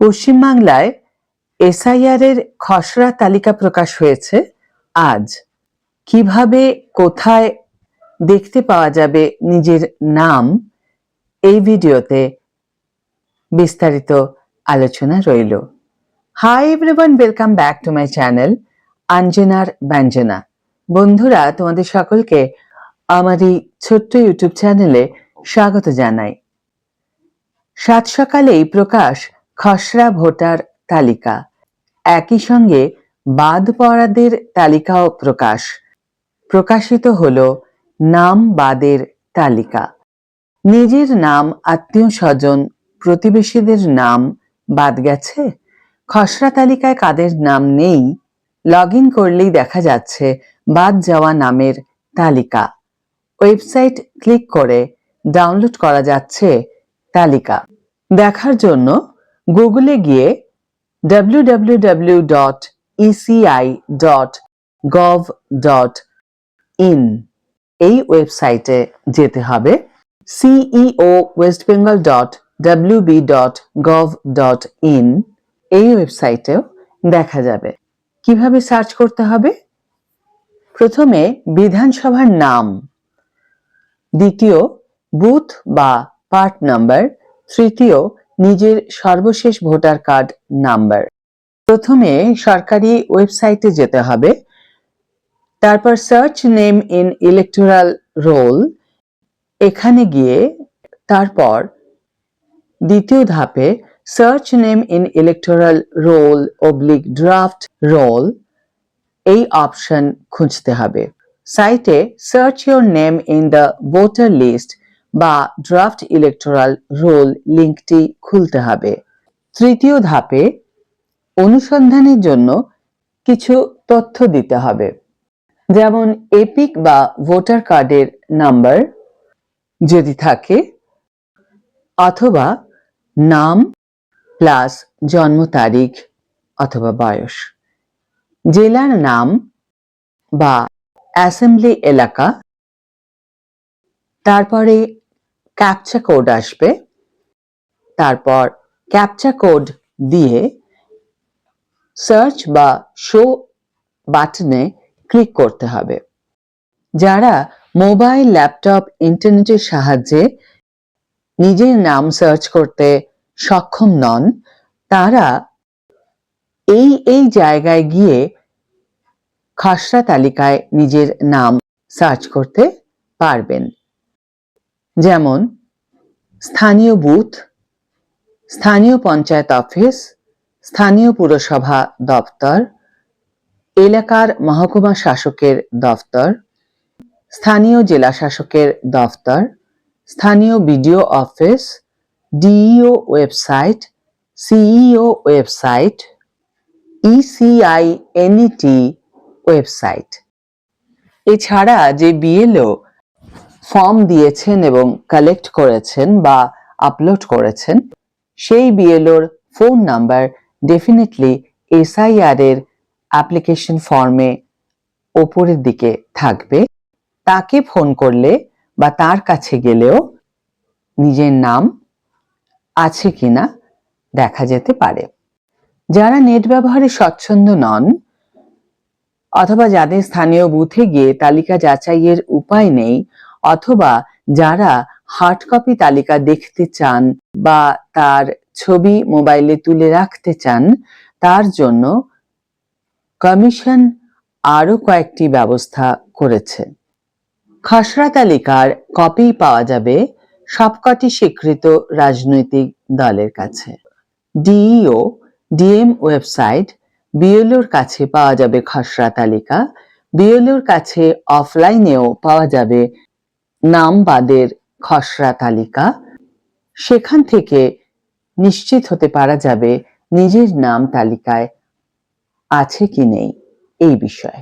পশ্চিমবাংলায় এসআইআর এর খসড়া তালিকা প্রকাশ হয়েছে আজ। কিভাবে কোথায় দেখতে পাওয়া যাবে নিজের নাম, এই ভিডিওতে বিস্তারিত আলোচনা রইল। Hi everyone, welcome back to my channel অঞ্জনার ব্যঞ্জনা। বন্ধুরা, তোমাদের সকলকে আমার এই ছোট্ট ইউটিউব চ্যানেলে স্বাগত জানাই। সাত সকালেই প্রকাশ খসড়া ভোটার তালিকা, একই সঙ্গে বাদ পড়াদের তালিকাও প্রকাশিত হলো নাম বাদের তালিকা। নিজের নাম, আত্মীয় স্বজন, প্রতিবেশীদের নাম বাদ গেছে। খসড়া তালিকায় কাদের নাম নেই, লগ ইন করলেই দেখা যাচ্ছে বাদ যাওয়া নামের তালিকা। ওয়েবসাইট ক্লিক করে ডাউনলোড করা যাচ্ছে তালিকা। দেখার জন্য গুগলে গিয়ে www.eci.gov.in এই ওয়েবসাইটে যেতে হবে। ceo.westbengal.wb.gov.in এই ওয়েবসাইটেও দেখা যাবে। কিভাবে সার্চ করতে হবে? প্রথমে বিধানসভার নাম, দ্বিতীয় বুথ বা পার্ট নাম্বার, তৃতীয় নিজের সর্বশেষ ভোটার কার্ড নাম্বার। প্রথমে সরকারি ওয়েবসাইটে যেতে হবে, তারপর search name in electoral roll, এখানে গিয়ে তারপর দ্বিতীয় ধাপে search name in electoral roll / draft roll, এই অপশন খুঁজতে হবে। সাইটে search your name in the voter list বা ড্রাফট ইলেকটোরাল রোল লিঙ্কটি খুলতে হবে। তৃতীয় ধাপে অনুসন্ধানের জন্য কিছু তথ্য দিতে হবে, যেমন এপিক বা ভোটার কার্ডের নাম্বার যদি থাকে, অথবা নাম প্লাস জন্ম তারিখ অথবা বয়স, জেলার নাম বা অ্যাসেম্বলি এলাকা, তারপরে ক্যাপচা কোড আসবে, তারপর ক্যাপচা কোড দিয়ে সার্চ বা শো বাটনে ক্লিক করতে হবে। যারা মোবাইল, ল্যাপটপ, ইন্টারনেটের সাহায্যে নিজের নাম সার্চ করতে সক্ষম নন, তারা এই জায়গায় গিয়ে খসড়া তালিকায় নিজের নাম সার্চ করতে পারবেন। যেমন স্থানীয় বুথ, স্থানীয় পঞ্চায়েত অফিস, স্থানীয় পুরসভা দপ্তর, এলাকার মহকুমা শাসকের দপ্তর, স্থানীয় জেলা শাসকের দপ্তর, স্থানীয় BDO office, DEO website, CEO website, ECINET website. এছাড়া যে বিএলও ফর্ম দিয়েছেন এবং কালেক্ট করেছেন বা আপলোড করেছেন, সেই বিএলওর ফোন নাম্বার ডেফিনেটলি এসআইআর এর অ্যাপ্লিকেশন ফর্মে ওপরের দিকে থাকবে। তাকে ফোন করলে বা তার কাছে গেলেও নিজের নাম আছে কিনা দেখা যেতে পারে। যারা নেট ব্যবহারে স্বচ্ছন্দ নন, অথবা যাদের স্থানীয় বুথে গিয়ে তালিকা যাচাইয়ের উপায় নেই, অথবা যারা হার্ড কপি তালিকা দেখতে চান বা তার ছবি মোবাইলে তুলে রাখতে চান, তার জন্য কমিশন আরো কয়েকটি ব্যবস্থা করেছে। খসড়া তালিকার কপি পাওয়া যাবে সবকটি স্বীকৃত রাজনৈতিক দলের কাছে। ডিইও ডিএম ওয়েবসাইট, বিএলওর কাছে পাওয়া যাবে খসড়া তালিকা। বিএলওর কাছে অফলাইনেও পাওয়া যাবে নাম বাদের খসড়া তালিকা। সেখান থেকে নিশ্চিত হতে পারা যাবে নিজের নাম তালিকায় আছে কি নেই এই বিষয়ে।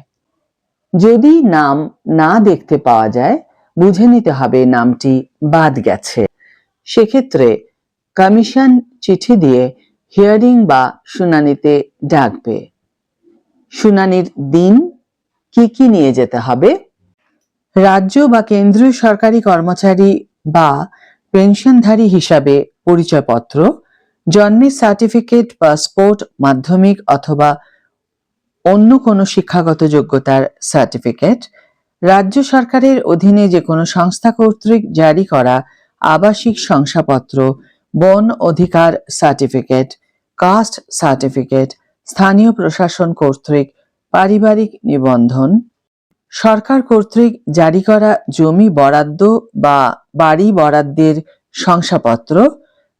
যদি নাম না দেখতে পাওয়া যায়, বুঝে নিতে হবে নামটি বাদ গেছে। সেক্ষেত্রে কমিশন চিঠি দিয়ে হিয়ারিং বা শুনানিতে ডাকবে। শুনানির দিন কি কি নিয়ে যেতে হবে? রাজ্য বা কেন্দ্রীয় সরকারি কর্মচারী বা পেনশনধারী হিসাবে পরিচয়পত্র, জন্মের সার্টিফিকেট, পাসপোর্ট, মাধ্যমিক অথবা অন্য কোনো শিক্ষাগত যোগ্যতার সার্টিফিকেট, রাজ্য সরকারের অধীনে যে কোনো সংস্থা কর্তৃক জারি করা আবাসিক শংসাপত্র, বন অধিকার সার্টিফিকেট, কাস্ট সার্টিফিকেট, স্থানীয় প্রশাসন কর্তৃক পারিবারিক নিবন্ধন, সরকার কর্তৃক জারি করা জমি বরাদ্দ বা বাড়ি বরাদ্দের শংসাপত্র,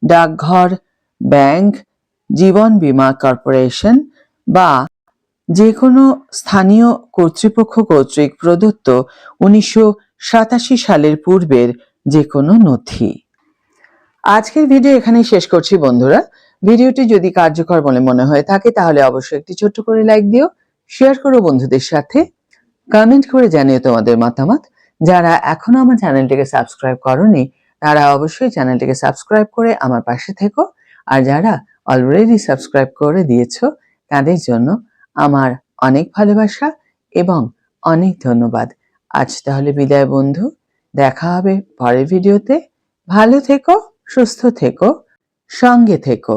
ডাকঘর, ব্যাংক, জীবন বীমা কর্পোরেশন বা যে কোনো স্থানীয় কর্তৃপক্ষ কর্তৃক প্রদত্ত 1987 সালের পূর্বের যে কোনো নথি। আজকের ভিডিও এখানেই শেষ করছি বন্ধুরা। ভিডিওটি যদি কার্যকর বলে মনে হয়ে থাকে তাহলে অবশ্যই একটি ছোট্ট করে লাইক দিও, শেয়ার করো বন্ধুদের সাথে, কমেন্ট করে জানিও তোমাদের মতামত। যারা এখনো আমার চ্যানেলটিকে সাবস্ক্রাইব করোনি তারা অবশ্যই চ্যানেলটিকে সাবস্ক্রাইব করে আমার পাশে থেকো, আর যারা অলরেডি সাবস্ক্রাইব করে দিয়েছো তাদের জন্য আমার অনেক ভালোবাসা এবং অনেক ধন্যবাদ। আজ তাহলে বিদায় বন্ধু, দেখা হবে পরের ভিডিওতে। ভালো থেকো, সুস্থ থেকো, সঙ্গে থেকো।